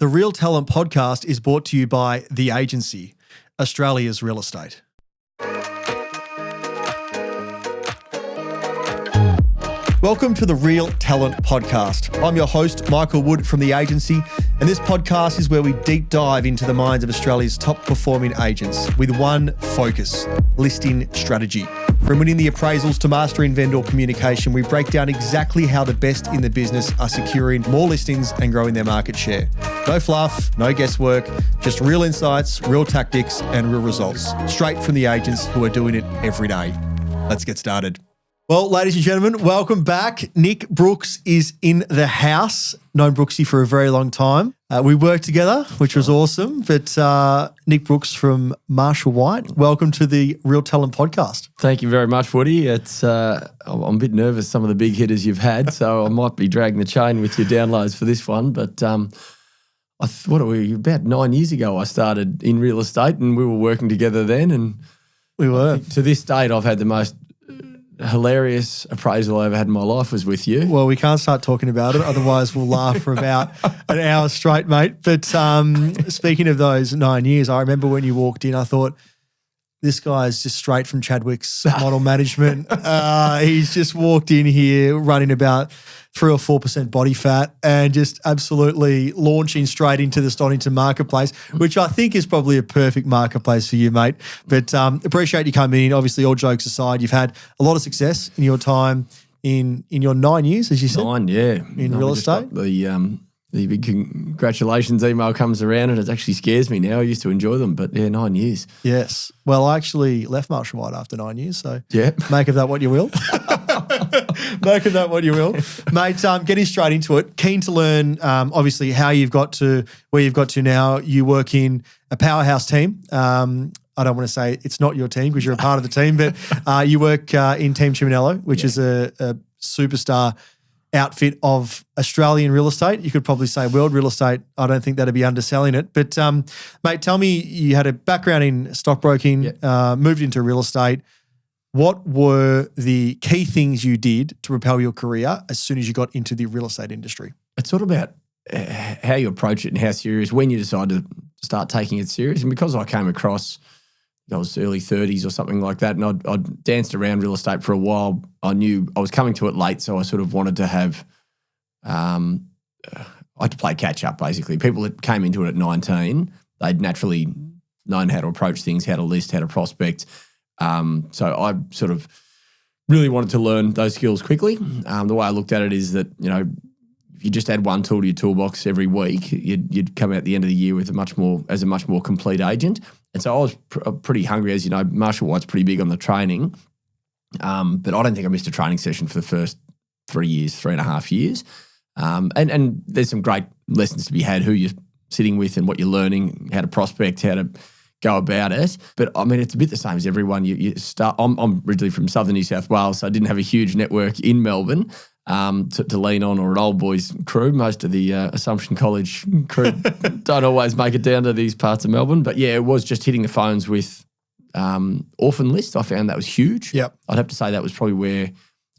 The Real Talent Podcast is brought to you by The Agency, Australia's real estate. Welcome to the Real Talent Podcast. I'm your host, Michael Wood from The Agency, and this podcast is where we deep dive into the minds of Australia's top performing agents with one focus, listing strategy. From winning the appraisals to mastering vendor communication, we break down exactly how the best in the business are securing more listings and growing their market share. No fluff, no guesswork, just real insights, real tactics, and real results, straight from the agents who are doing it every day. Let's get started. Well, ladies and gentlemen, welcome back. Nick Brooks is in the house. Known Brooksy for a very long time. We worked together, which was awesome. But Nick Brooks from Marshall White, welcome to the Real Talent Podcast. Thank you very much, Woody. It's I'm a bit nervous, some of the big hitters you've had, so I might be dragging the chain with your downloads for this one. But what are we, about 9 years ago, I started in real estate and we were working together then. And we were. To this date, I've had the most hilarious appraisal I ever had in my life was with you. Well, we can't start talking about it, otherwise we'll laugh for about an hour straight, mate. But speaking of those 9 years, I remember when you walked in, I thought, this guy is just straight from Chadwick's model management. He's just walked in here running about 3 or 4% body fat and just absolutely launching straight into the Stonington marketplace, which I think is probably a perfect marketplace for you, mate. But appreciate you coming in. Obviously, all jokes aside, you've had a lot of success in your time in your 9 years, as you said. 9, yeah. In real estate. The big congratulations email comes around and it actually scares me now. I used to enjoy them, but yeah, 9 years. Yes. Well, I actually left Marshall White after 9 years, so yeah, make of that what you will. Make of that what you will. Mate, getting straight into it, keen to learn obviously how you've got to where you've got to now. You work in a powerhouse team. I don't want to say it's not your team because you're a part of the team, but you work in Team Chiminello, which is a superstar outfit of Australian real estate. You could probably say world real estate. I don't think that'd be underselling it. But mate, tell me, you had a background in stockbroking, moved into real estate. What were the key things you did to propel your career as soon as you got into the real estate industry? It's all about how you approach it and how serious, when you decide to start taking it serious. And because I came across, I was early 30s or something like that, and I'd danced around real estate for a while. I knew I was coming to it late, so I sort of wanted to have I had to play catch up, basically. People that came into it at 19, they'd naturally known how to approach things, how to list, how to prospect. So I sort of really wanted to learn those skills quickly. The way I looked at it is that, you know, if you just add one tool to your toolbox every week, you'd come out at the end of the year with a much more complete agent. And so I was pretty hungry, as you know. Marshall White's pretty big on the training, but I don't think I missed a training session for the first 3.5 years. And there's some great lessons to be had, who you're sitting with and what you're learning, how to prospect, how to go about it. But I mean, it's a bit the same as everyone. You start. I'm originally from southern New South Wales, so I didn't have a huge network in Melbourne to lean on, or an old boys crew. Most of the Assumption College crew don't always make it down to these parts of Melbourne. But yeah, it was just hitting the phones with orphan lists. I found that was huge. Yep. I'd have to say that was probably where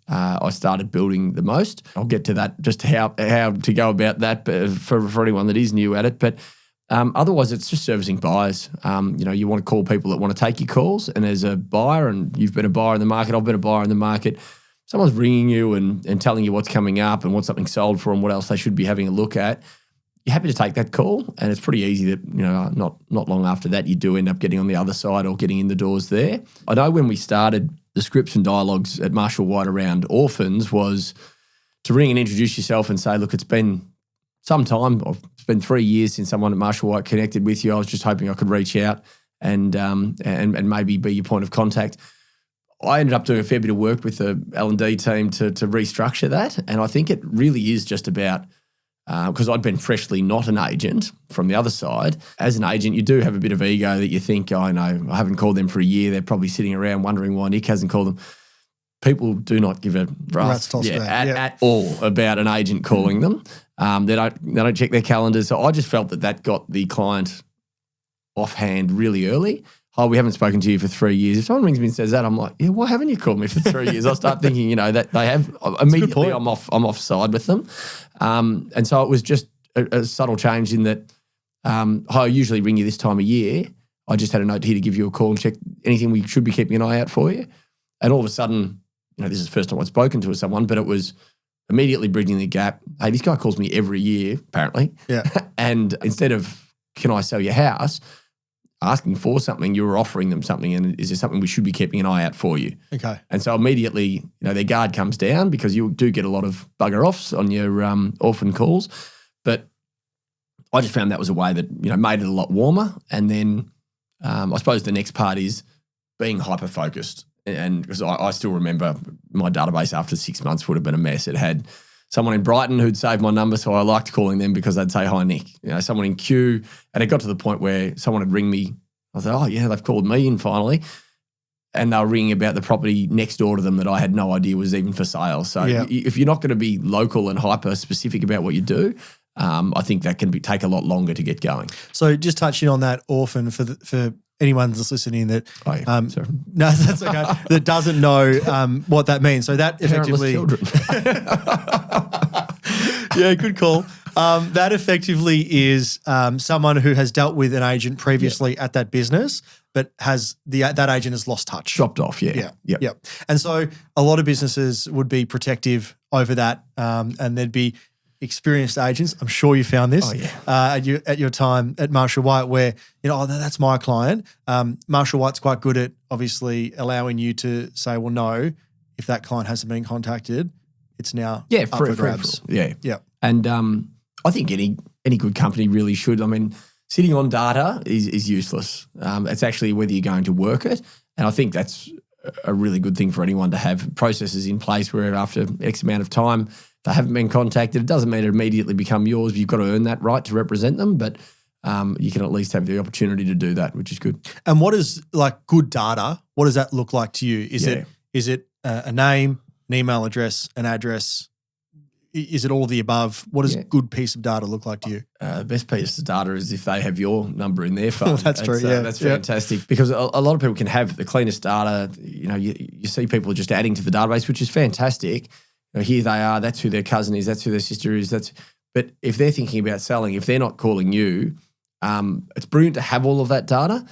I started building the most. I'll get to that, just how to go about that for anyone that is new at it. But otherwise, it's just servicing buyers. You know, you want to call people that want to take your calls. And as a buyer, and you've been a buyer in the market, I've been a buyer in the market, someone's ringing you and telling you what's coming up and what something sold for and what else they should be having a look at. You're happy to take that call, and it's pretty easy that, you know, not long after that, you do end up getting on the other side or getting in the doors there. I know when we started, the scripts and dialogues at Marshall White around orphans was to ring and introduce yourself and say, look, it's been some time, or it's been 3 years since someone at Marshall White connected with you. I was just hoping I could reach out and maybe be your point of contact. I ended up doing a fair bit of work with the L&D team to restructure that, and I think it really is just about, because I'd been freshly not an agent from the other side. As an agent, you do have a bit of ego that you think, oh, no, I haven't called them for a year. They're probably sitting around wondering why Nick hasn't called them. People do not give a rat's toss at all about an agent calling them. They don't check their calendars. So I just felt that got the client offhand really early. Oh, we haven't spoken to you for 3 years. If someone rings me and says that, I'm like, yeah, why haven't you called me for 3 years? I start thinking, you know, that they have immediately. I'm offside with them, and so it was just a subtle change in that I usually ring you this time of year. I just had a note here to give you a call and check anything we should be keeping an eye out for you. And all of a sudden, this is the first time I've spoken to someone, but it was immediately bridging the gap. Hey, this guy calls me every year, apparently. Yeah. And instead of, can I sell your house, asking for something, you were offering them something, and is there something we should be keeping an eye out for you? Okay. And so immediately, their guard comes down because you do get a lot of bugger offs on your orphan calls. But I just found that was a way that, made it a lot warmer. And then I suppose the next part is being hyper-focused. And because I still remember my database after 6 months would have been a mess. It had someone in Brighton who'd saved my number, so I liked calling them because they'd say, hi, Nick. Someone in Kew. And it got to the point where someone would ring me. I thought, oh, yeah, they've called me in finally. And they were ringing about the property next door to them that I had no idea was even for sale. So if you're not going to be local and hyper-specific about what you do, I think that can take a lot longer to get going. So just touching on that orphan for anyone that's listening that sorry. No, that's okay, that doesn't know what that means. So that effectively yeah, good call. That effectively is someone who has dealt with an agent previously at that business, but that agent has lost touch. Dropped off, yeah. Yeah. And so a lot of businesses would be protective over that, and there'd be experienced agents. I'm sure you found this at your time at Marshall White where, that's my client. Marshall White's quite good at obviously allowing you to say, well, no, if that client hasn't been contacted, it's now up for grabs. Yeah. And I think any good company really should. I mean, sitting on data is useless. It's actually whether you're going to work it. And I think that's a really good thing for anyone to have processes in place where after X amount of time, they haven't been contacted. It doesn't mean it immediately become yours. You've got to earn that right to represent them, but you can at least have the opportunity to do that, which is good. And what is good data? What does that look like to you? Is it a name, an email address, an address? Is it all of the above? What does a good piece of data look like to you? The best piece of data is if they have your number in their phone. Well, that's true, yeah. That's fantastic because a lot of people can have the cleanest data. You see people just adding to the database, which is fantastic. Here they are, that's who their cousin is, that's who their sister is. But if they're thinking about selling, if they're not calling you, it's brilliant to have all of that data.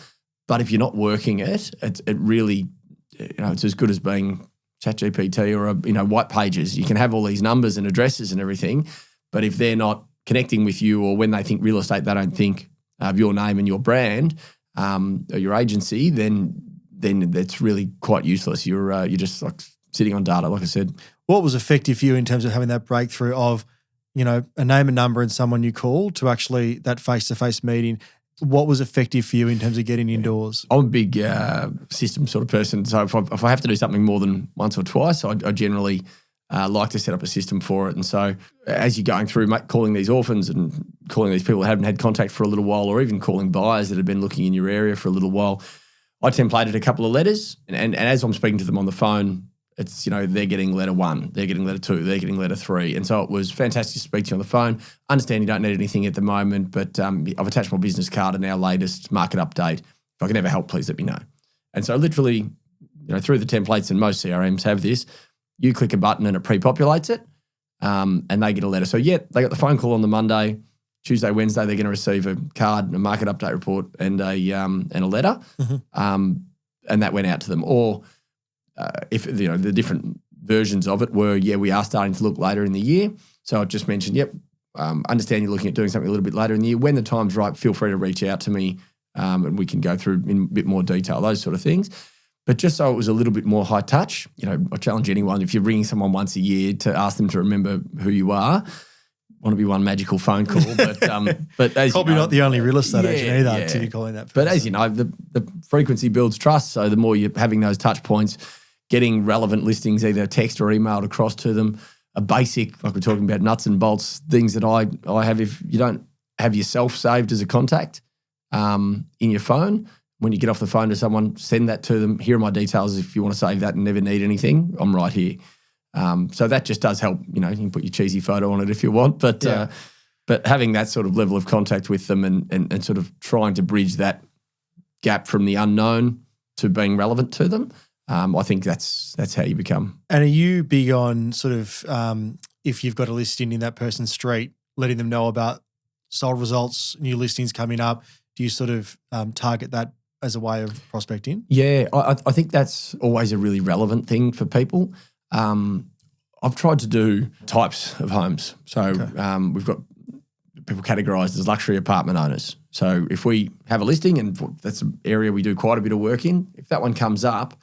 But if you're not working it really, it's as good as being ChatGPT or White Pages. You can have all these numbers and addresses and everything, but if they're not connecting with you or when they think real estate, they don't think of your name and your brand or your agency, then that's really quite useless. You're just like sitting on data, like I said. What was effective for you in terms of having that breakthrough of, a name and number and someone you call to actually that face-to-face meeting? What was effective for you in terms of getting indoors? I'm a big system sort of person. So if I have to do something more than once or twice, I generally like to set up a system for it. And so as you're going through calling these orphans and calling these people that haven't had contact for a little while or even calling buyers that have been looking in your area for a little while, I templated a couple of letters. And as I'm speaking to them on the phone, it's, they're getting letter 1, they're getting letter 2, they're getting letter 3. And so it was fantastic to speak to you on the phone. Understand you don't need anything at the moment, but I've attached my business card and our latest market update. If I can ever help, please let me know. And so literally, through the templates, and most CRMs have this, you click a button and it pre-populates it and they get a letter. So, they got the phone call on the Monday. Tuesday, Wednesday, they're going to receive a card, a market update report and a letter. Mm-hmm. And that went out to them. Or if the different versions of it were, we are starting to look later in the year. So I just mentioned, understand you're looking at doing something a little bit later in the year. When the time's right, feel free to reach out to me and we can go through in a bit more detail, those sort of things. But just so it was a little bit more high touch, I challenge anyone, if you're ringing someone once a year, to ask them to remember who you are. Want to be one magical phone call, but as probably not the only real estate agent either to be calling that person. But as you know, the frequency builds trust. So the more you're having those touch points, getting relevant listings, either text or emailed across to them, a basic, like we're talking about nuts and bolts, things that I have. If you don't have yourself saved as a contact in your phone, when you get off the phone to someone, send that to them. Here are my details if you want to save that and never need anything. I'm right here. So that just does help. You can put your cheesy photo on it if you want, but having that sort of level of contact with them and sort of trying to bridge that gap from the unknown to being relevant to them, I think that's how you become. And are you big on sort of if you've got a listing in that person's street, letting them know about sold results, new listings coming up? Do you sort of target that as a way of prospecting? Yeah, I think that's always a really relevant thing for people. I've tried to do types of homes. So we've got people categorised as luxury apartment owners. So if we have a listing, and that's an area we do quite a bit of work in, if that one comes up,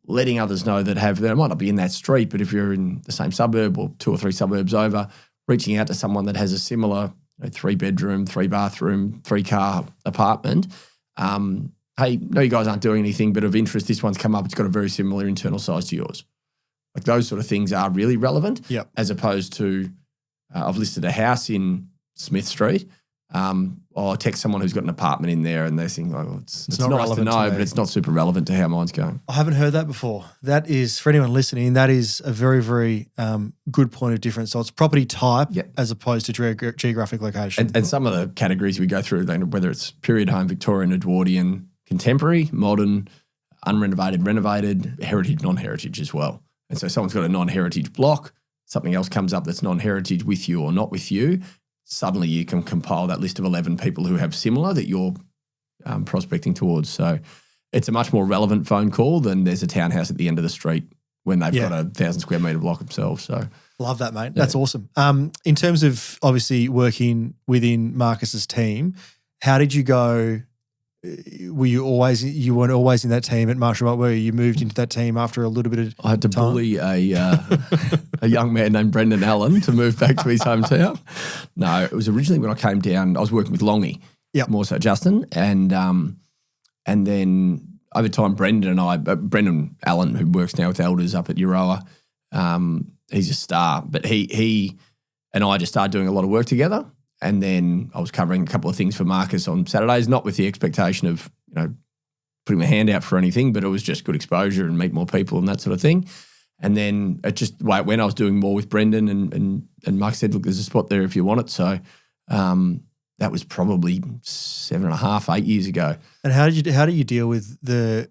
letting others know that might not be in that street, but if you're in the same suburb or 2 or 3 suburbs over, reaching out to someone that has a similar 3-bedroom, 3-bathroom, 3-car apartment. Hey, no, you guys aren't doing anything, but of interest, this one's come up. It's got a very similar internal size to yours. Like those sort of things are really relevant, as opposed to I've listed a house in Smith Street. I'll text someone who's got an apartment in there and they're saying, it's not nice to know, but it's not super relevant to how mine's going. I haven't heard that before. That is, for anyone listening, that is a very, very good point of difference. So it's property type as opposed to geographic location. And some of the categories we go through, whether it's period home, Victorian, Edwardian, contemporary, modern, unrenovated, renovated, heritage, non-heritage as well. And so someone's got a non-heritage block, something else comes up that's non-heritage with you or not with you, suddenly you can compile that list of 11 people who have similar that you're prospecting towards. So it's a much more relevant phone call than there's a townhouse at the end of the street when they've got a 1,000 square metre block themselves. So love that, mate. That's awesome. In terms of obviously working within Marcus's team, how did you go? You weren't always in that team at Marshall, were you? You moved into that team after a little bit of I had to bully a young man named Brendan Allen to move back to his hometown. No, it was originally when I came down, I was working with Longy, more so Justin, and then over time Brendan Allen, who works now with Elders up at Euroa, he's a star, but he and I just started doing a lot of work together. And then I was covering a couple of things for Marcus on Saturdays, not with the expectation of, putting my hand out for anything, but it was just good exposure and meet more people and that sort of thing. And then it just, when I was doing more with Brendan and Mark said, look, there's a spot there if you want it. So that was probably 7.5, 8 years ago. And how do you deal with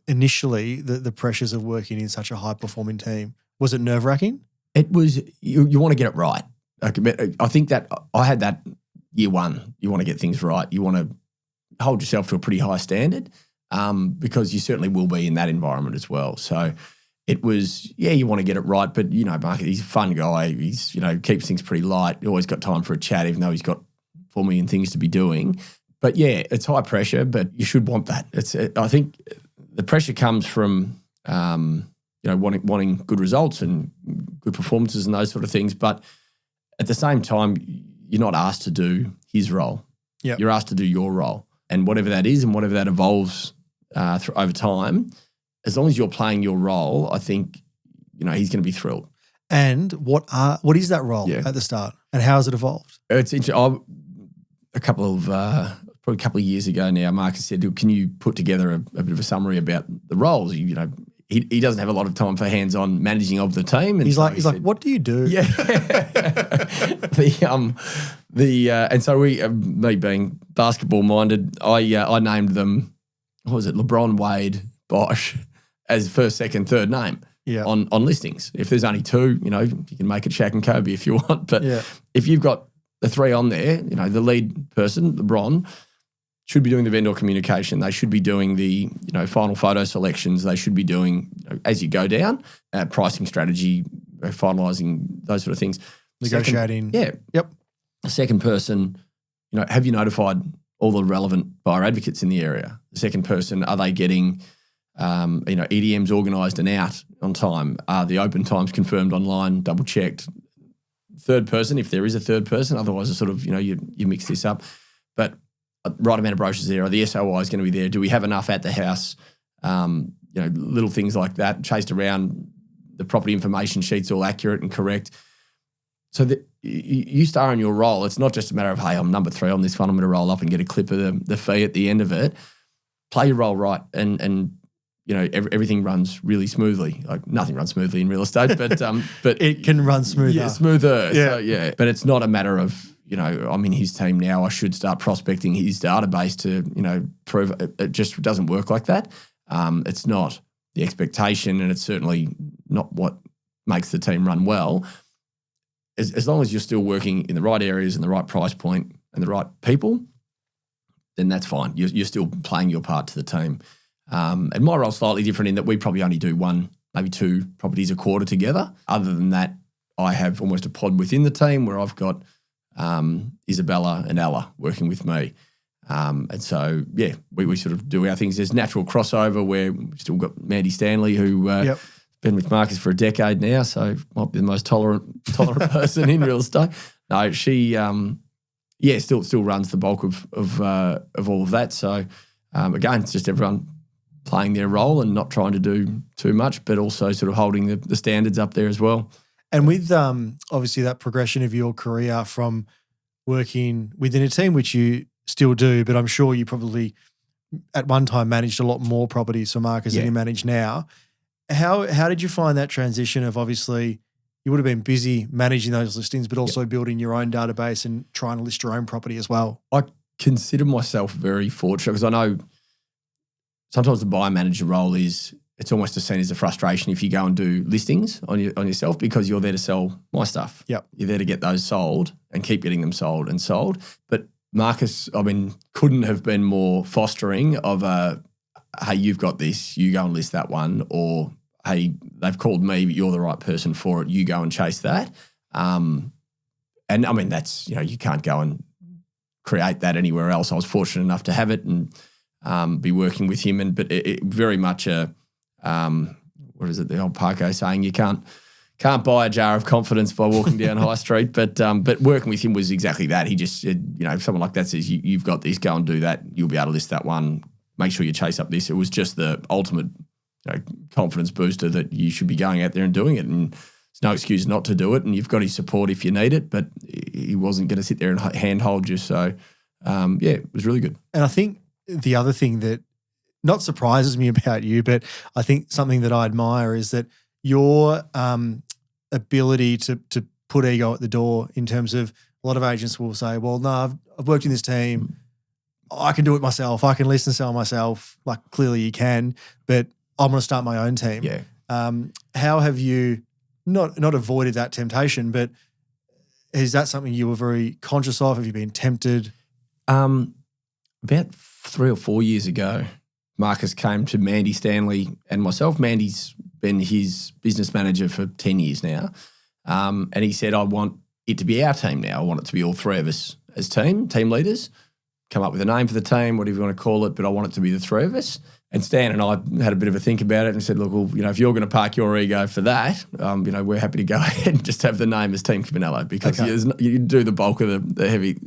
initially the pressures of working in such a high performing team? Was it nerve wracking? It was, you want to get it right. I think that I had that year one. You want to get things right. You want to hold yourself to a pretty high standard because you certainly will be in that environment as well. So it was, you want to get it right. But, Mark, he's a fun guy. He's, keeps things pretty light. He always got time for a chat, even though he's got 4 million things to be doing. But, it's high pressure, but you should want that. I think the pressure comes from, wanting good results and good performances and those sort of things. But at the same time, you're not asked to do his role. Yep. You're asked to do your role. And whatever that is and whatever that evolves over time, as long as you're playing your role, I think, he's going to be thrilled. And what is that role at the start and how has it evolved? It's interesting. Probably a couple of years ago now, Marcus said, can you put together a bit of a summary about the roles? He doesn't have a lot of time for hands-on managing of the team. And he's like, what do you do? Yeah. And so me being basketball-minded, I named them, what was it, LeBron, Wade, Bosch as first, second, third name on listings. If there's only 2, you can make it Shaq and Kobe if you want. But if you've got the 3 on there, the lead person, LeBron, should be doing the vendor communication. They should be doing the final photo selections. They should be doing, as you go down, pricing strategy, finalising those sort of things. Negotiating. Yep. The second person, have you notified all the relevant buyer advocates in the area? The second person, are they getting, EDMs organised and out on time? Are the open times confirmed online, double checked? Third person, if there is a third person, otherwise it's sort of, you mix this up. But right amount of brochures there. Are the SOIs going to be there? Do we have enough at the house? Little things like that. Chased around the property information sheets all accurate and correct. So that you star in your role. It's not just a matter of, hey, I'm number 3 on this one. I'm going to roll up and get a clip of the fee at the end of it. Play your role right, and everything runs really smoothly. Like nothing runs smoothly in real estate, but it can run smoother. Yeah, smoother. Yeah. So, but it's not a matter of, I'm in his team now, I should start prospecting his database to, prove it just doesn't work like that. It's not the expectation, and it's certainly not what makes the team run well. As long as you're still working in the right areas and the right price point, and the right people, then that's fine. You're still playing your part to the team. And my role's slightly different in that we probably only do one, maybe two properties a quarter together. Other than that, I have almost a pod within the team where I've got Isabella and Ella working with me. And so, yeah, we sort of do our things. There's natural crossover where we've still got Mandy Stanley, who been with Marcus for a decade now, so might be the most tolerant person in real estate. No, she, still runs the bulk of all of that. So, again, it's just everyone playing their role and not trying to do too much, but also sort of holding the standards up there as well. And with obviously that progression of your career from working within a team, which you still do, but I'm sure you probably at one time managed a lot more properties for Marcus than you manage now. How did you find that transition of, obviously you would have been busy managing those listings, but also building your own database and trying to list your own property as well? I consider myself very fortunate because I know sometimes the buyer manager role it's almost seen as a frustration if you go and do listings on yourself, because you're there to sell my stuff. Yep. You're there to get those sold and keep getting them sold and sold. But Marcus, couldn't have been more fostering of hey, you've got this, you go and list that one, or hey, they've called me, but you're the right person for it, you go and chase that. And that's, you can't go and create that anywhere else. I was fortunate enough to have it and be working with him, but it very much what is it, the old Parko saying, you can't buy a jar of confidence by walking down High Street, but working with him was exactly that. He just said, if someone like that says, you've got this, go and do that, you'll be able to list that one, make sure you chase up this. It was just the ultimate confidence booster that you should be going out there and doing it, and there's no excuse not to do it, and you've got his support if you need it, but he wasn't going to sit there and handhold you. So, it was really good. And I think the other thing that not surprises me about you, but I think something that I admire is that your ability to put ego at the door, in terms of a lot of agents will say, well, no, I've worked in this team, I can do it myself, I can list and sell myself. Like, clearly you can, but I'm going to start my own team. Yeah. How have you not avoided that temptation, but is that something you were very conscious of? Have you been tempted? About 3 or 4 years ago, Marcus came to Mandy Stanley and myself. Mandy's been his business manager for 10 years now. And he said, I want it to be our team now. I want it to be all three of us as team leaders. Come up with a name for the team, whatever you want to call it, but I want it to be the three of us. And Stan and I had a bit of a think about it and said, look, well, if you're going to park your ego for that, we're happy to go ahead and just have the name as Team Chiminello, because you do the bulk of the heavy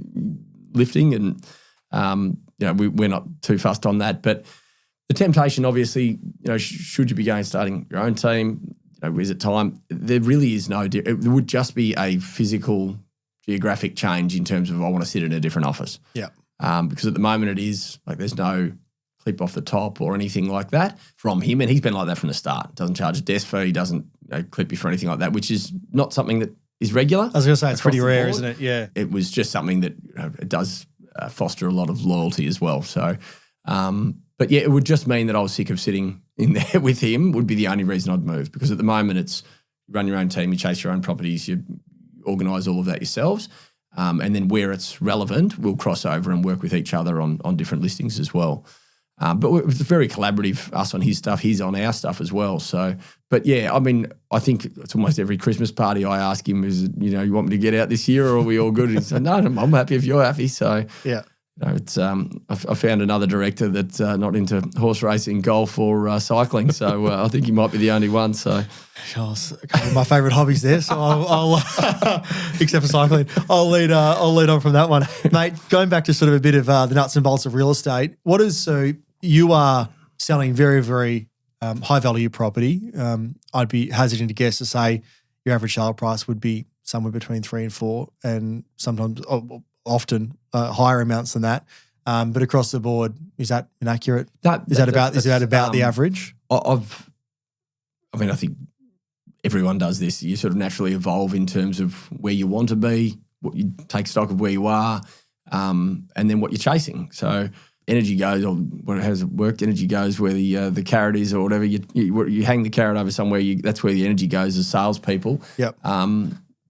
lifting, and we're not too fussed on that. But the temptation, obviously, should you be starting your own team, is it time? There really is no, it would just be a physical, geographic change in terms of I want to sit in a different office. Yeah. Because at the moment it is like there's no clip off the top or anything like that from him, and he's been like that from the start. Doesn't charge a desk fee, doesn't clip you for anything like that, which is not something that is regular. I was going to say, it's pretty rare, isn't it? Yeah. It was just something that it does foster a lot of loyalty as well. So, but yeah, it would just mean that I was sick of sitting in there with him, would be the only reason I'd move, because at the moment it's you run your own team, you chase your own properties, you organise all of that yourselves. And then where it's relevant, we'll cross over and work with each other on different listings as well. But it's very collaborative, us on his stuff, he's on our stuff as well. So, but yeah, I think it's almost every Christmas party I ask him is, you want me to get out this year, or are we all good? And he said, no, I'm happy if you're happy. So yeah. It's I found another director that's not into horse racing, golf, or cycling. So I think he might be the only one. So, a couple of my favourite hobbies there. So I'll except for cycling, I'll lead on from that one, mate. Going back to sort of a bit of the nuts and bolts of real estate. So you are selling very, very high value property. I'd be hesitant to guess to say your average sale price would be somewhere between 3 and 4, and sometimes often higher amounts than that. But across the board, is that inaccurate? Is that about the average? I think everyone does this. You sort of naturally evolve in terms of where you want to be, what you take stock of where you are, and then what you're chasing. So energy goes, or what has it worked? Energy goes where the carrot is, or whatever. You hang the carrot over somewhere. That's where the energy goes as salespeople. Yep.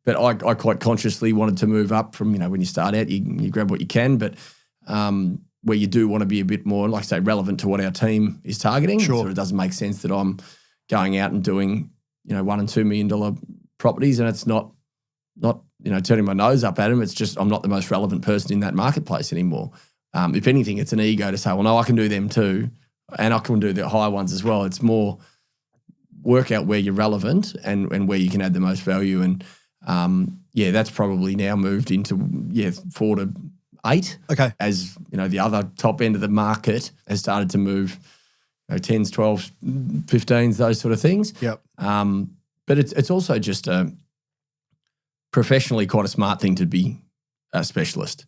But I quite consciously wanted to move up from, when you start out, you grab what you can, but where you do want to be a bit more, like I say, relevant to what our team is targeting. Sure. So it doesn't make sense that I'm going out and doing, $1 and $2 million properties, and it's not turning my nose up at them. It's just I'm not the most relevant person in that marketplace anymore. If anything, it's an ego to say, well, no, I can do them too, and I can do the higher ones as well. It's more work out where you're relevant and where you can add the most value. And that's probably now moved into 4 to 8. Okay. As the other top end of the market has started to move 10s, 12s, 15s, those sort of things. Yep. But it's also just professionally quite a smart thing to be a specialist.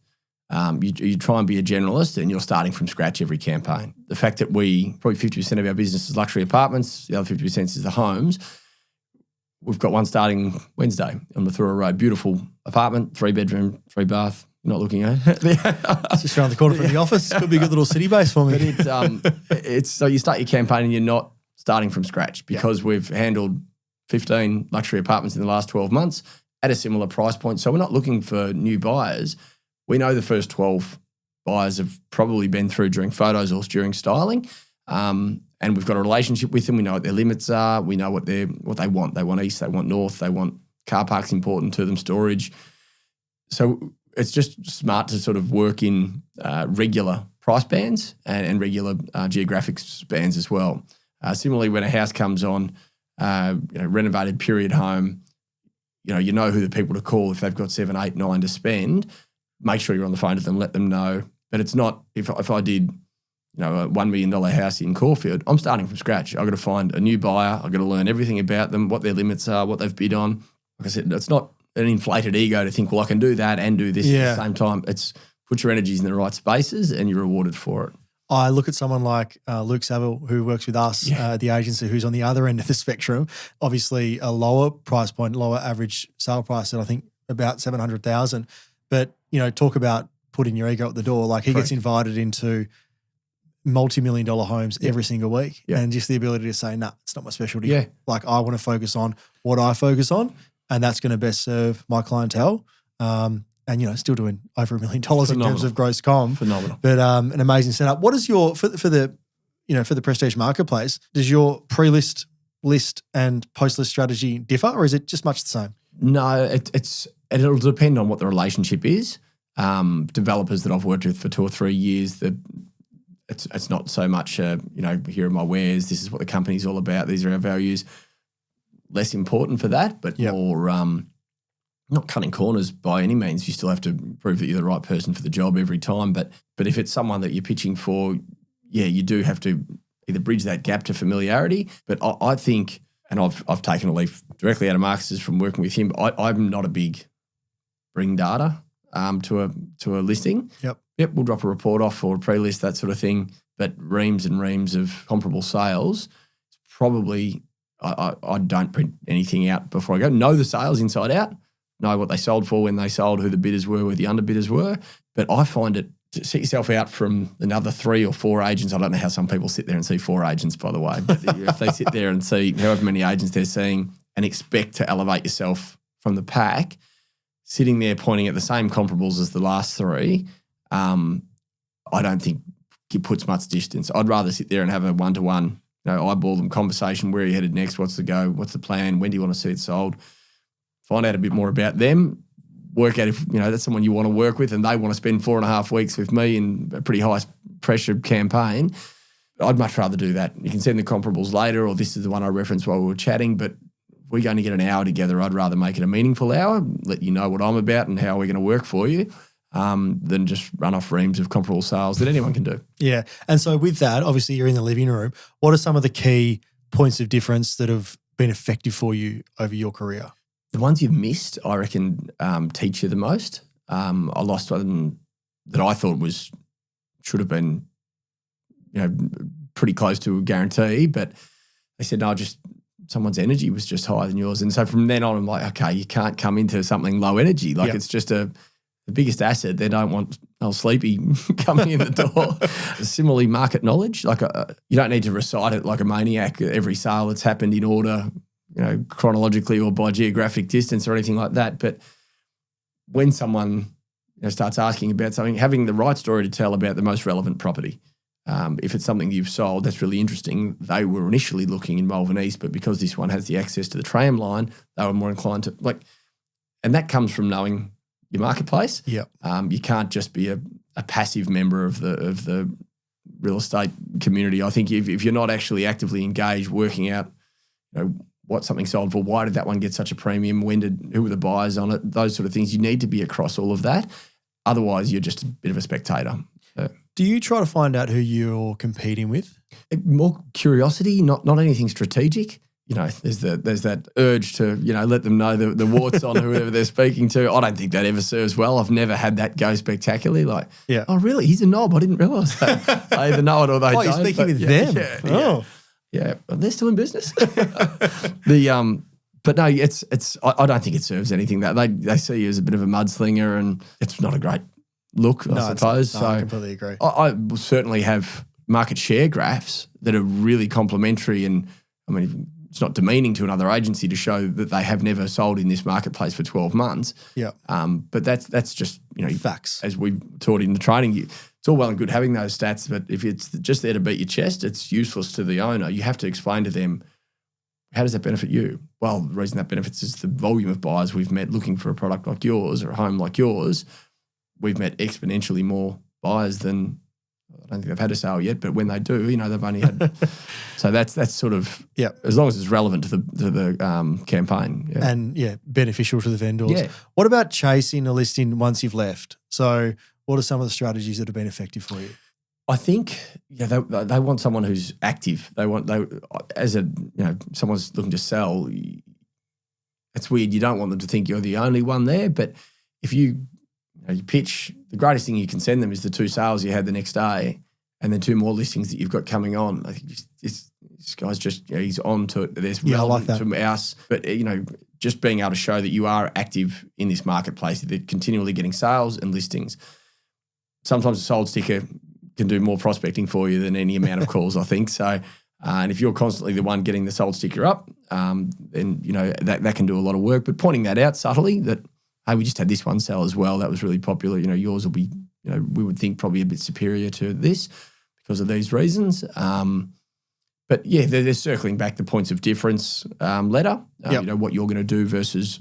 You try and be a generalist and you're starting from scratch every campaign. The fact that probably 50% of our business is luxury apartments, the other 50% is the homes. We've got one starting Wednesday on the Thura Road. Beautiful apartment, 3-bedroom, 3-bath. You're not looking at it. It's just around the corner from the office. Could be a good little city base for me. But it's so you start your campaign and you're not starting from scratch because we've handled 15 luxury apartments in the last 12 months at a similar price point. So we're not looking for new buyers. We know the first 12 buyers have probably been through during photos or during styling. And we've got a relationship with them. We know what their limits are. We know what they want. They want east, they want north, they want car parks important to them, storage. So it's just smart to sort of work in regular price bands and regular geographic bands as well. Similarly, when a house comes on, renovated period home, you know who the people to call if they've got 7, 8, 9 to spend. Make sure you're on the phone to them, let them know. But it's not, if I did, a $1 million house in Caulfield, I'm starting from scratch. I've got to find a new buyer. I've got to learn everything about them, what their limits are, what they've bid on. Like I said, it's not an inflated ego to think, well, I can do that and do this at the same time. It's put your energies in the right spaces and you're rewarded for it. I look at someone like Luke Saville, who works with us at the agency, who's on the other end of the spectrum, obviously a lower price point, lower average sale price at I think about 700,000. But, talk about putting your ego at the door. Like he gets invited into multi-million-dollar homes every single week and just the ability to say, nah, it's not my specialty. Yeah. Like I want to focus on what I focus on and that's going to best serve my clientele. And, still doing over $1 million in terms of gross comm. Phenomenal. But an amazing setup. What is your, for the prestige marketplace, does your pre-list, list and post-list strategy differ or is it just much the same? No, it'll depend on what the relationship is. Developers that I've worked with for 2 or 3 years, it's not so much, here are my wares, this is what the company's all about, these are our values. Less important for that, but more not cutting corners by any means. You still have to prove that you're the right person for the job every time. But if it's someone that you're pitching for, you do have to either bridge that gap to familiarity. But I think, and I've taken a leaf directly out of Marcus's from working with him, I'm not a big bring data to a listing. Yep, we'll drop a report off or a pre-list, that sort of thing. But reams and reams of comparable sales, probably I don't print anything out before I go. Know the sales inside out, know what they sold for when they sold, who the bidders were, where the underbidders were. But I find it, to set yourself out from another 3 or 4 agents. I don't know how some people sit there and see 4 agents, by the way. But if they sit there and see however many agents they're seeing and expect to elevate yourself from the pack, sitting there pointing at the same comparables as the last 3, I don't think it puts much distance. I'd rather sit there and have a one-to-one, eyeball them conversation. Where are you headed next? What's the go? What's the plan? When do you want to see it sold? Find out a bit more about them. Work out if that's someone you want to work with and they want to spend 4.5 weeks with me in a pretty high pressure campaign. I'd much rather do that. You can send the comparables later, or this is the one I referenced while we were chatting, but if we're going to get an hour together, I'd rather make it a meaningful hour, let you know what I'm about and how we're going to work for you, than just run off reams of comparable sales that anyone can do. Yeah. And so with that, obviously you're in the living room. What are some of the key points of difference that have been effective for you over your career? The ones you've missed, I reckon, teach you the most. I lost one that I thought should have been, pretty close to a guarantee, but they said, no, just someone's energy was just higher than yours. And so from then on, I'm like, okay, you can't come into something low energy. Like it's just the biggest asset. They don't want sleepy coming in the door. Similarly, market knowledge. Like you don't need to recite it like a maniac, every sale that's happened in order, chronologically or by geographic distance or anything like that. But when someone starts asking about something, having the right story to tell about the most relevant property. If it's something you've sold, that's really interesting. They were initially looking in Malvern East, but because this one has the access to the tram line, they were more inclined to and that comes from knowing your marketplace. Yeah. You can't just be a passive member of the real estate community. I think if you're not actually actively engaged, working out, what something sold for, why did that one get such a premium? Who were the buyers on it? Those sort of things. You need to be across all of that. Otherwise, you're just a bit of a spectator. Do you try to find out who you're competing with? More curiosity, not anything strategic. There's that urge to, let them know the warts on whoever they're speaking to. I don't think that ever serves well. I've never had that go spectacularly. Oh, really? He's a knob. I didn't realise that. They either know it or they don't. You're speaking with them. Yeah. They're still in business. But no, it's. I don't think it serves anything. That they see you as a bit of a mudslinger, and it's not a great look, I suppose. No, I completely agree. I will certainly have market share graphs that are really complementary, and I mean, it's not demeaning to another agency to show that they have never sold in this marketplace for 12 months. Yeah. But that's just facts. As we taught in the training, it's all well and good having those stats, but if it's just there to beat your chest, it's useless to the owner. You have to explain to them, how does that benefit you? Well, the reason that benefits is the volume of buyers we've met looking for a product like yours or a home like yours. We've met exponentially more buyers than, I don't think they've had a sale yet, but when they do, they've only had. So that's sort of, as long as it's relevant to the campaign. Yeah. And beneficial to the vendors. Yeah. What about chasing a listing once you've left? So what are some of the strategies that have been effective for you? I think they want someone who's active. Someone's looking to sell. It's weird. You don't want them to think you're the only one there, but if you pitch, the greatest thing you can send them is the 2 sales you had the next day, and then 2 more listings that you've got coming on. I think this guy's just he's on to it. There's relevant to us, but just being able to show that you are active in this marketplace, they're continually getting sales and listings. Sometimes a sold sticker can do more prospecting for you than any amount of calls, I think. So, and if you're constantly the one getting the sold sticker up, then that can do a lot of work. But pointing that out subtly, that hey, we just had this one sell as well. That was really popular. Yours will be, we would think probably a bit superior to this because of these reasons. But yeah, they're circling back the points of difference letter. What you're going to do versus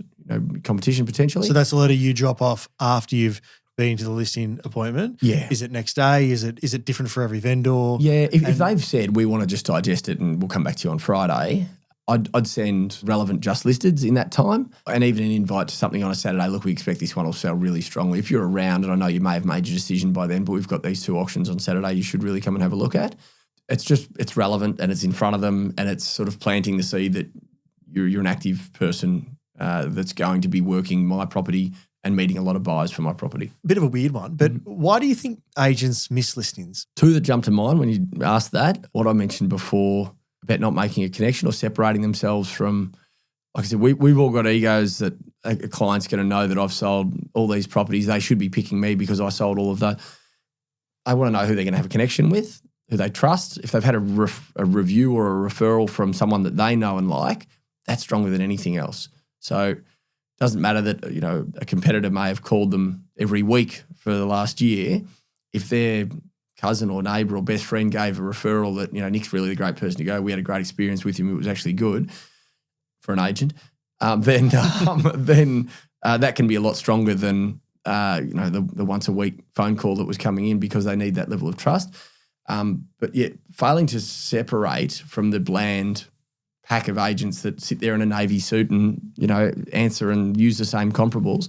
competition potentially. So that's a letter you drop off after you've been to the listing appointment. Yeah. Is it next day? Is it different for every vendor? Yeah. If they've said we want to just digest it and we'll come back to you on Friday, I'd send relevant just listeds in that time, and even an invite to something on a Saturday. Look, we expect this one will sell really strongly. If you're around, and I know you may have made your decision by then, but we've got these 2 auctions on Saturday you should really come and have a look at. It's relevant and it's in front of them, and it's sort of planting the seed that you're an active person that's going to be working my property and meeting a lot of buyers for my property. Bit of a weird one, but why do you think agents miss listings? 2 that jump to mind when you asked that, what I mentioned before about not making a connection or separating themselves from, like I said, we've all got egos that a client's going to know that I've sold all these properties. They should be picking me because I sold all of that. I want to know who they're going to have a connection with, who they trust. If they've had a review or a referral from someone that they know and like, that's stronger than anything else. So it doesn't matter that, a competitor may have called them every week for the last year. If their cousin or neighbour or best friend gave a referral that, Nick's really the great person to go, we had a great experience with him, it was actually good for an agent, then that can be a lot stronger than, the once a week phone call that was coming in, because they need that level of trust. But yet failing to separate from the bland pack of agents that sit there in a navy suit and, answer and use the same comparables.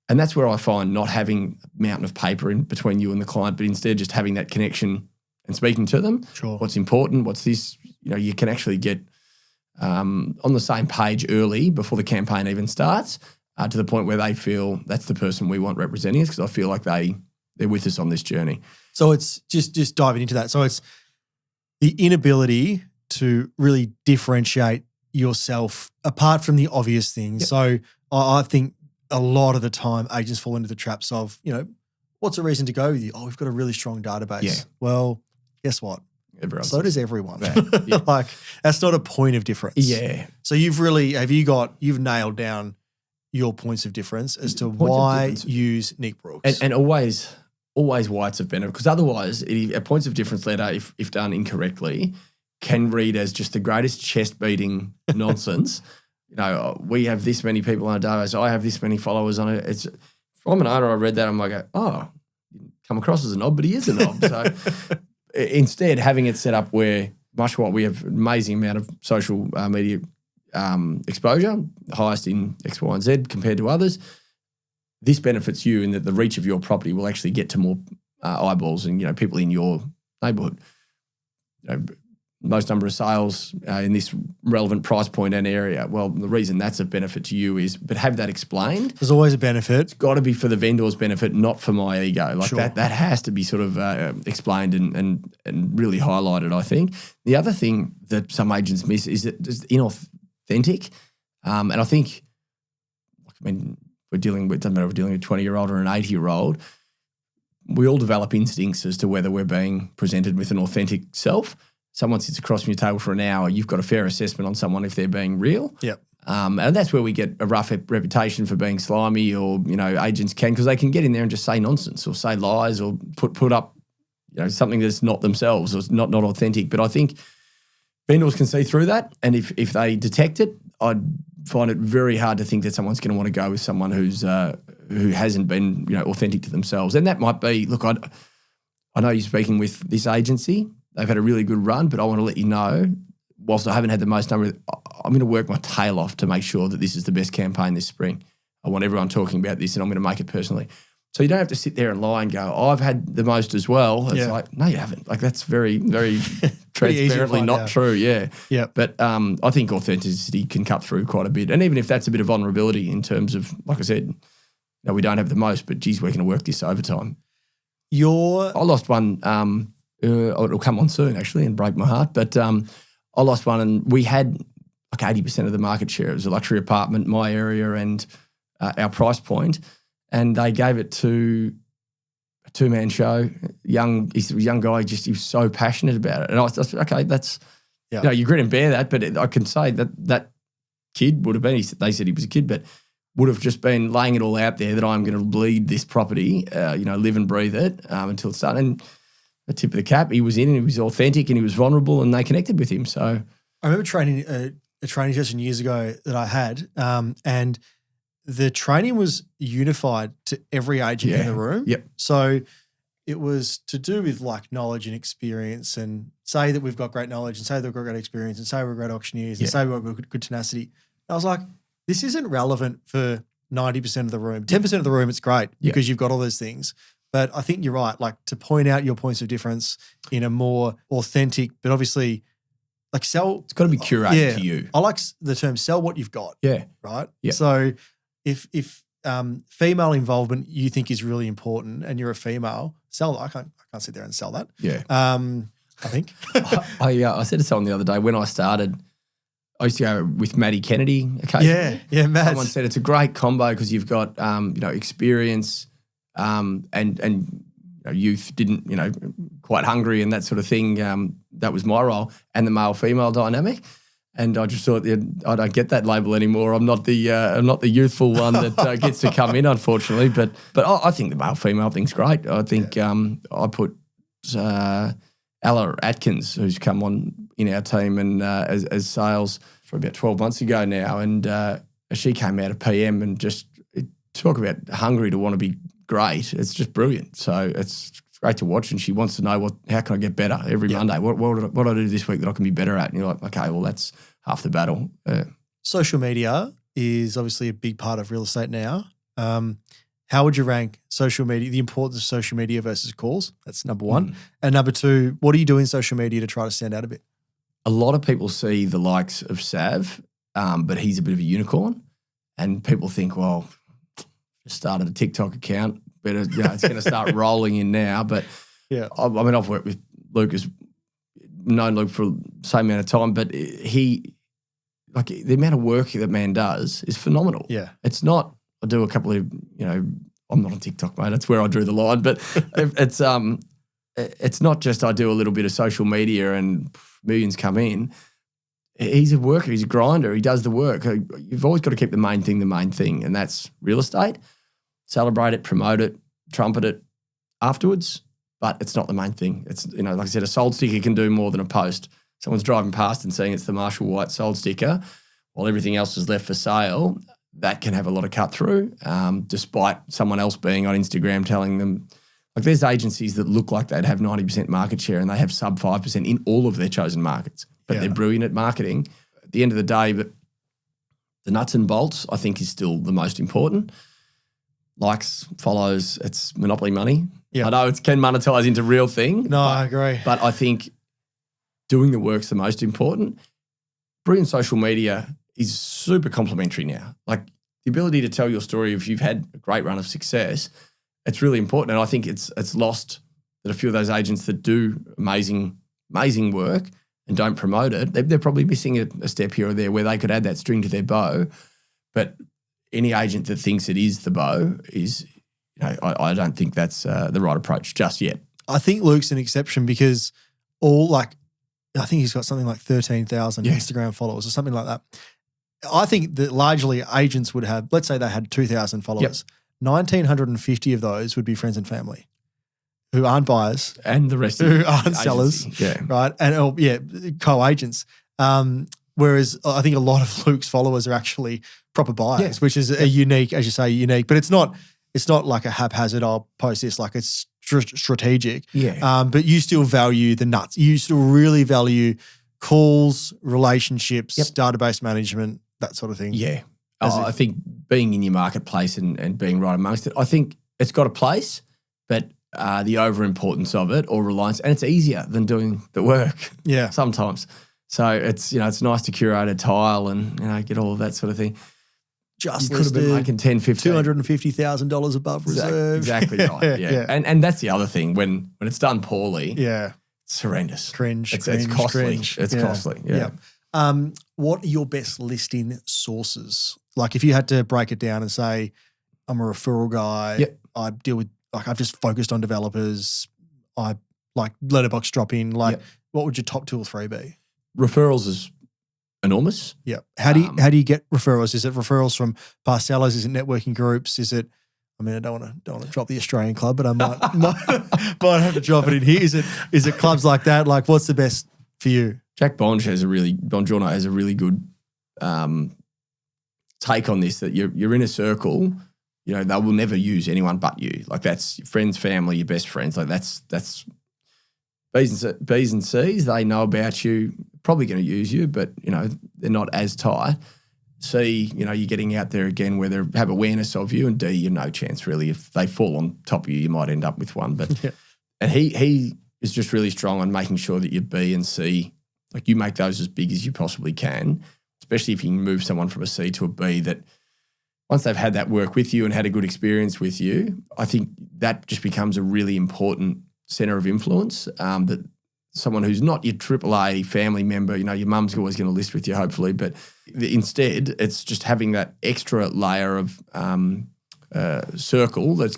And that's where I find not having a mountain of paper in between you and the client, but instead just having that connection and speaking to them. Sure. What's important, what's this, you can actually get on the same page early before the campaign even starts, to the point where they feel that's the person we want representing us, because I feel like they're with us on this journey. So it's just diving into that. So it's the inability to really differentiate yourself apart from the obvious things. Yep. So I think a lot of the time agents fall into the traps of, what's a reason to go with you? Oh, we've got a really strong database. Yeah. Well, guess what? everyone So does everyone. Yeah. Like that's not a point of difference. Yeah. So you've nailed down your points of difference as to why use Nick Brooks. And always why it's a benefit, because otherwise a points of difference letter, if done incorrectly, can read as just the greatest chest beating nonsense. We have this many people on a database. I have this many followers on it. It's from an owner. I read that. I'm like, oh, come across as a knob, but he is a knob. So instead, having it set up where we have an amazing amount of social media exposure, highest in X, Y, and Z compared to others. This benefits you in that the reach of your property will actually get to more eyeballs and people in your neighbourhood. Most number of sales in this relevant price point and area. Well, the reason that's a benefit to you but have that explained. There's always a benefit. It's got to be for the vendor's benefit, not for my ego. Like sure. that has to be sort of explained and really highlighted, I think. The other thing that some agents miss is that it's inauthentic. And I think, it doesn't matter if we're dealing with a 20-year-old or an 80-year-old, we all develop instincts as to whether we're being presented with an authentic self. Someone sits across from your table for an hour, you've got a fair assessment on someone if they're being real. Yep. And that's where we get a rough reputation for being slimy, or, agents because they can get in there and just say nonsense or say lies or put up, something that's not themselves or not authentic. But I think vendors can see through that. And if they detect it, I'd find it very hard to think that someone's going to want to go with someone who hasn't been, authentic to themselves. And that might be, look, I know you're speaking with this agency. They've had a really good run, but I want to let you know, whilst I haven't had the most number, I'm going to work my tail off to make sure that this is the best campaign this spring. I want everyone talking about this, and I'm going to make it personally. So you don't have to sit there and lie and go, I've had the most as well. It's like, no, you haven't. Like that's very, very transparently not true. Yeah. Yeah. But I think authenticity can cut through quite a bit. And even if that's a bit of vulnerability in terms of, like I said, we don't have the most, but geez, we're going to work this overtime. I lost one. It'll come on soon, actually, and break my heart. But I lost one, and we had like 80% of the market share. It was a luxury apartment, my area, and our price point. And they gave it to a two-man show. He's a young guy. He was so passionate about it. And I was just, okay, that's, you grin and bear that. But I can say that kid would have been, they said he was a kid, but would have just been laying it all out there that I'm going to bleed this property, live and breathe it until it's done. And the tip of the cap, he was in and he was authentic and he was vulnerable and they connected with him. So I remember training a training session years ago that I had, and the training was unified to every agent in the room. Yep. So it was to do with like knowledge and experience, and say that we've got great knowledge and say that we've got great experience and say we're great auctioneers and say we've got good tenacity. And I was like, this isn't relevant for 90% of the room. 10% of the room, it's great because you've got all those things. But I think you're right, like to point out your points of difference in a more authentic, but obviously like sell. It's got to be curated to you. I like the term sell what you've got. Yeah. Right? Yeah. So if female involvement you think is really important and you're a female, sell that. I can't sit there and sell that. Yeah. I think. I said to someone the other day when I started, I used to go with Maddie Kennedy occasionally. Yeah, Matt. Someone said it's a great combo because you've got experience and youth didn't, quite hungry and that sort of thing. That was my role, and the male-female dynamic. And I just thought, I don't get that label anymore. I'm not the youthful one that gets to come in, unfortunately. But I think the male-female thing's great. I think I put Ella Atkins, who's come on in our team and as sales for about 12 months ago now, and she came out of PM and just talk about hungry to want to be great. It's just brilliant. So it's great to watch, and she wants to know how can I get better every Monday? What do I do this week that I can be better at? And you're like, okay, well that's half the battle. Social media is obviously a big part of real estate now. How would you rank social media, the importance of social media versus calls? That's number one. And number two, what are you doing in social media to try to stand out a bit? A lot of people see the likes of Sav, but he's a bit of a unicorn, and people think, well, just started a TikTok account, better, it's going to start rolling in now. But I mean, I've worked with Lucas, known Luke for the same amount of time, but the amount of work that man does is phenomenal. Yeah. It's not, I do a couple of, I'm not on TikTok, mate. That's where I drew the line, but it's, it's not just I do a little bit of social media and millions come in. He's a worker. He's a grinder. He does the work. You've always got to keep the main thing, and that's real estate. Celebrate it, promote it, trumpet it afterwards, but it's not the main thing. It's, like I said, a sold sticker can do more than a post. Someone's driving past and seeing it's the Marshall White sold sticker while everything else is left for sale. That can have a lot of cut through, despite someone else being on Instagram telling them, like there's agencies that look like they'd have 90% market share and they have sub 5% in all of their chosen markets, but they're brilliant at marketing. At the end of the day, but the nuts and bolts, I think, is still the most important. Likes, follows, it's monopoly money. Yeah. I know it can monetize into real thing. No, I agree. But I think doing the work's the most important. Brilliant social media is super complimentary now. Like the ability to tell your story if you've had a great run of success, it's really important. And I think it's lost that a few of those agents that do amazing work and don't promote it, they're probably missing a step here or there where they could add that string to their bow. But any agent that thinks it is the bow is, I don't think that's the right approach just yet. I think Luke's an exception because I think he's got something like 13,000 Instagram followers or something like that. I think that largely agents would have, let's say they had 2,000 followers. 1,950 of those would be friends and family who aren't buyers. And the rest who aren't sellers, right? And co-agents. Whereas I think a lot of Luke's followers are actually proper buyers, which is a unique, as you say, unique. But it's not like a haphazard, I'll post this, like it's strategic. Yeah. But you still value the nuts. You still really value calls, relationships, database management, that sort of thing. Yeah. I think being in your marketplace and being right amongst it, I think it's got a place, but the over-importance of it or reliance, and it's easier than doing the work sometimes. So it's nice to curate a tile and get all of that sort of thing. Just you could have been making 10, 15. $250,000 above reserve. Exactly right. Yeah. And that's the other thing when it's done poorly. Yeah. It's horrendous. Cringe. It's costly. Cringe. It's costly. Yeah. What are your best listing sources? Like if you had to break it down and say, I'm a referral guy. I deal with, I've just focused on developers. I like letterbox drop in. What would your top 2 or 3 be? Referrals is enormous. Yeah. How do you get referrals? Is it referrals from past sellers? Is it networking groups? Is it? I mean, I don't want to drop the Australian club, but I might have to drop it in here. Is it clubs like that? Like, what's the best for you? Jack Bongiorno has a really good take on this. That you're in a circle. They will never use anyone but you. Like that's your friends, family, your best friends. Like that's B's and C's. They know about you. Probably going to use you, but they're not as tight. C, you're getting out there again where they have awareness of you, and D, you're no chance really. If they fall on top of you, you might end up with one. But and he is just really strong on making sure that your B and C, like you make those as big as you possibly can, especially if you can move someone from a C to a B that once they've had that work with you and had a good experience with you, I think that just becomes a really important center of influence that someone who's not your AAA family member, your mum's always going to list with you hopefully, but instead it's just having that extra layer of circle that's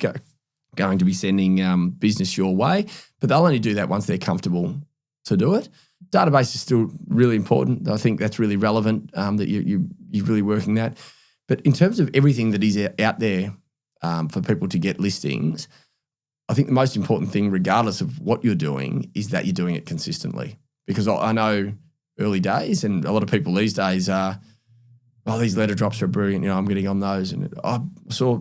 going to be sending business your way, but they'll only do that once they're comfortable to do it. Database is still really important. I think that's really relevant that you're really working that. But in terms of everything that is out there for people to get listings, I think the most important thing, regardless of what you're doing, is that you're doing it consistently. Because I know early days, and a lot of people these days are, these letter drops are brilliant. I'm getting on those. And I saw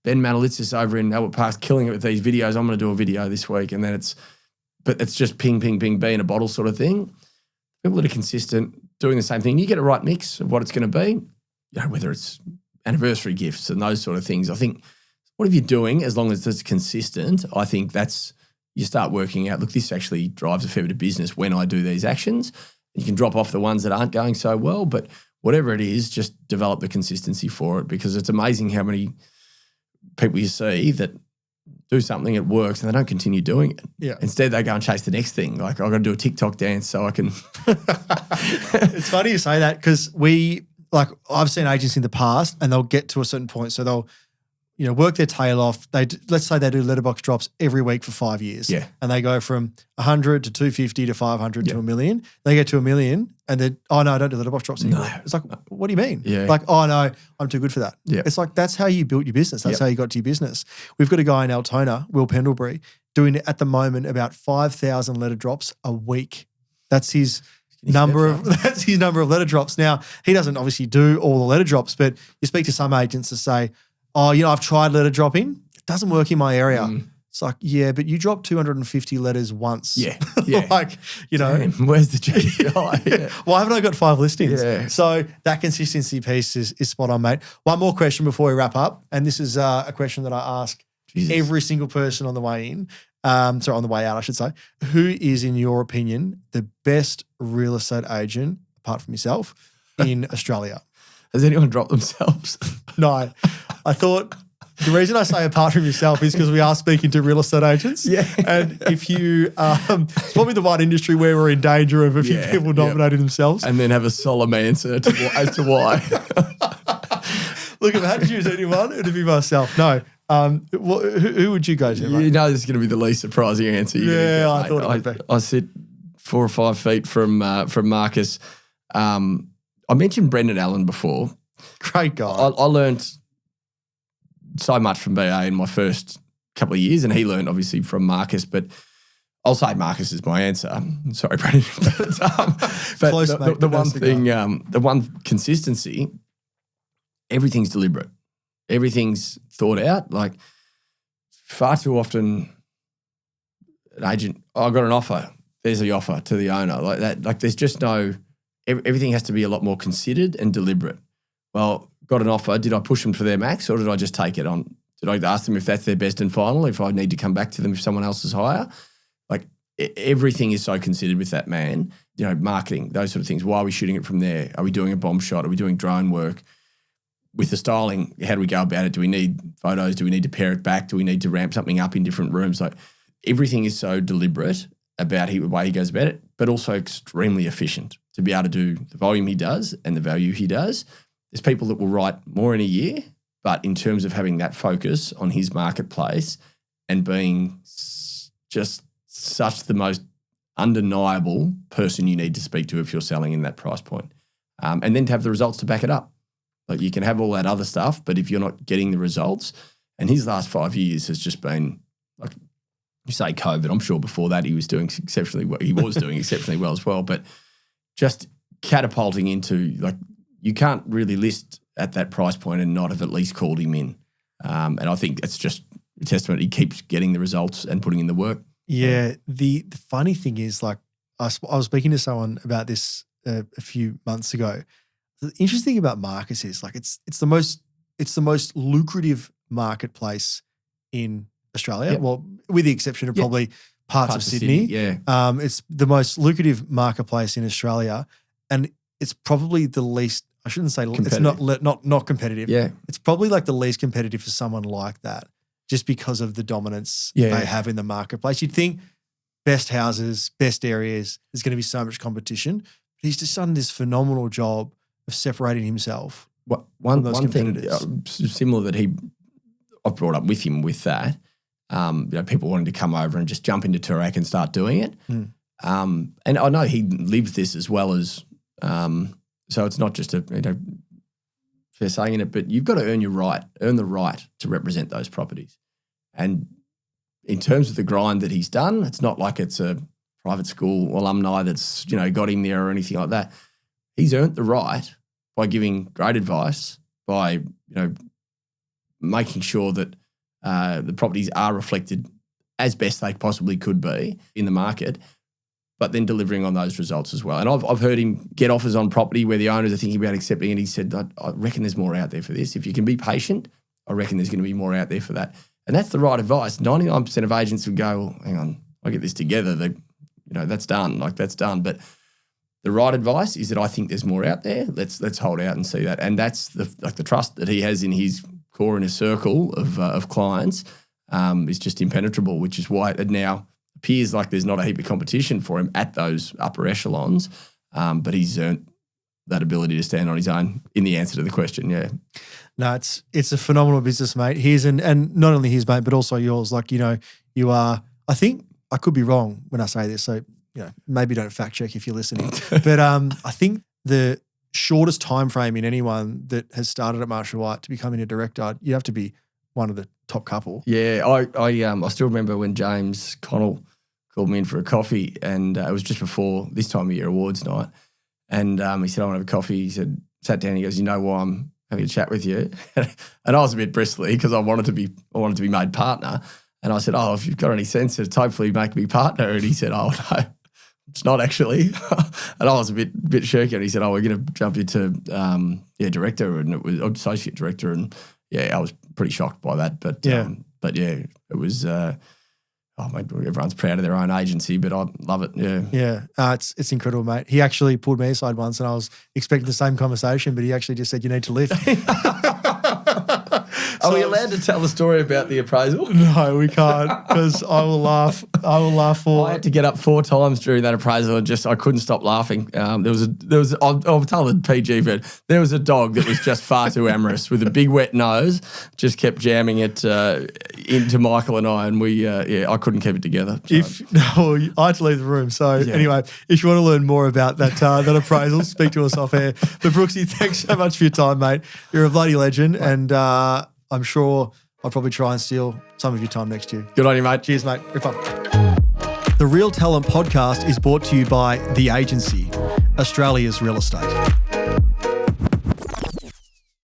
Ben Manalitsis over in Albert Park killing it with these videos. I'm going to do a video this week. And then it's just ping, ping, ping, bee in a bottle sort of thing. People that are consistent, doing the same thing, you get a right mix of what it's going to be, whether it's anniversary gifts and those sort of things. I think whatever you're doing, as long as it's consistent, I think you start working out, look, this actually drives a fair bit of business when I do these actions. You can drop off the ones that aren't going so well, but whatever it is, just develop the consistency for it, because it's amazing how many people you see that do something, it works, and they don't continue doing it. Yeah. Instead, they go and chase the next thing. Like, I've got to do a TikTok dance so I can. It's funny you say that because I've seen agents in the past and they'll get to a certain point. So work their tail off. Let's say they do letterbox drops every week for 5 years. Yeah. And they go from 100 to 250 to 500 to $1 million. They get to $1 million and then, oh no, I don't do letterbox drops anymore. No. It's like, what do you mean? Yeah. Like, oh no, I'm too good for that. Yeah. It's like, that's how you built your business. That's how you got to your business. We've got a guy in Altona, Will Pendlebury, doing at the moment about 5,000 letter drops a week. That's his number of letter drops. Now, he doesn't obviously do all the letter drops, but you speak to some agents that say, oh, I've tried letter dropping. It doesn't work in my area. It's like, yeah, but you dropped 250 letters once. Yeah. Like, Damn, where's the GPI? Yeah. Why haven't I got 5 listings? Yeah. So that consistency piece is spot on, mate. One more question before we wrap up. And this is a question that I ask every single person on the way in. On the way out, I should say. Who is, in your opinion, the best real estate agent, apart from yourself, in Australia? Has anyone dropped themselves? No. I thought the reason I say apart from yourself is because we are speaking to real estate agents. Yeah. And if you, it's probably the one industry where we're in danger of a few people nominating themselves. And then have a solemn answer as to why. Look, if I had to choose anyone, it would be myself. No. Who would you go to, mate? You know this is going to be the least surprising answer. I thought it would be. I sit 4 or 5 feet from Marcus. I mentioned Brendan Allen before. Great guy. I learned so much from BA in my first couple of years, and he learned obviously from Marcus, but I'll say Marcus is my answer. Sorry, Brendan. But Close, the one thing, the one consistency, everything's deliberate. Everything's thought out. Like, far too often, an agent, I got an offer. There's the offer to the owner. Like that. Like, there's just everything has to be a lot more considered and deliberate. Well, got an offer. Did I push them for their max, or did I just take it on? Did I ask them if that's their best and final, if I need to come back to them if someone else is higher? Like, everything is so considered with that man. Marketing, those sort of things. Why are we shooting it from there? Are we doing a bomb shot? Are we doing drone work? With the styling, how do we go about it? Do we need photos? Do we need to pare it back? Do we need to ramp something up in different rooms? Like, everything is so deliberate about the way he goes about it, but also extremely efficient to be able to do the volume he does and the value he does. There's people that will write more in a year, but in terms of having that focus on his marketplace and being just such the most undeniable person you need to speak to if you're selling in that price point. And then to have the results to back it up. Like, you can have all that other stuff, but if you're not getting the results, and his last 5 years has just been, like, you say COVID, I'm sure before that he was doing exceptionally well. He was doing exceptionally well as well, but just catapulting into, like, you can't really list at that price point and not have at least called him in. And I think it's just a testament. He keeps getting the results and putting in the work. Yeah. The funny thing is, like, I was speaking to someone about this a few months ago. The interesting thing about Marcus is, like, it's the most lucrative marketplace in Australia. Yep. Well, with the exception of probably parts of Sydney. Yeah. It's the most lucrative marketplace in Australia, and it's probably the least. I shouldn't say it's not competitive. Yeah. It's probably like the least competitive for someone like that, just because of the dominance they have in the marketplace. You'd think best houses, best areas, there's going to be so much competition. But he's just done this phenomenal job of separating himself. One thing similar that I've brought up with him with that, people wanting to come over and just jump into Turak and start doing it. And I know he lives this as well as, so it's not just a fair saying in it, but you've got to earn the right to represent those properties. And in terms of the grind that he's done, it's not like it's a private school alumni that's, got him there or anything like that. He's earned the right by giving great advice, by, making sure that the properties are reflected as best they possibly could be in the market, but then delivering on those results as well. And I've heard him get offers on property where the owners are thinking about accepting, and he said, I reckon there's more out there for this. If you can be patient, I reckon there's going to be more out there for that. And that's the right advice. 99% of agents would go, well, hang on, I'll get this together. That's done. That's done. But the right advice is that I think there's more out there. Let's hold out and see that. And that's the trust that he has in his core and his circle of clients is just impenetrable, which is why it now appears like there's not a heap of competition for him at those upper echelons. But he's earned that ability to stand on his own in the answer to the question, yeah. No, it's a phenomenal business, mate. And not only his, mate, but also yours. Like, you are, I think, I could be wrong when I say this, so, maybe don't fact check if you're listening. But I think the shortest time frame in anyone that has started at Marshall White to becoming a director, you have to be one of the top couple. Yeah, I still remember when James Connell called me in for a coffee, and it was just before this time of year awards night. And he said, I want to have a coffee. He said, sat down, he goes, you know why I'm having a chat with you? And I was a bit bristly because I wanted to be made partner. And I said, oh, if you've got any sense, it's hopefully make me partner. And he said, oh, no, it's not actually. And I was a bit shirky. And he said, oh, we're going to jump into director, and it was associate director. And I was pretty shocked by that. But it was mate, everyone's proud of their own agency, but I love it. Yeah. It's incredible, mate. He actually pulled me aside once, and I was expecting the same conversation, but he actually just said, you need to lift. Are we allowed to tell the story about the appraisal? No, we can't, because I will laugh. I had to get up 4 times during that appraisal, and I couldn't stop laughing. I'll tell the PG, but there was a dog that was just far too amorous with a big wet nose, just kept jamming it into Michael and I, and I couldn't keep it together. So. I had to leave the room. So anyway, if you want to learn more about that appraisal, speak to us off air. But Brooksy, thanks so much for your time, mate. You're a bloody legend, and I'm sure I'll probably try and steal some of your time next year. Good on you, mate. Cheers, mate. Rip up. The Real Talent Podcast is brought to you by The Agency, Australia's real estate.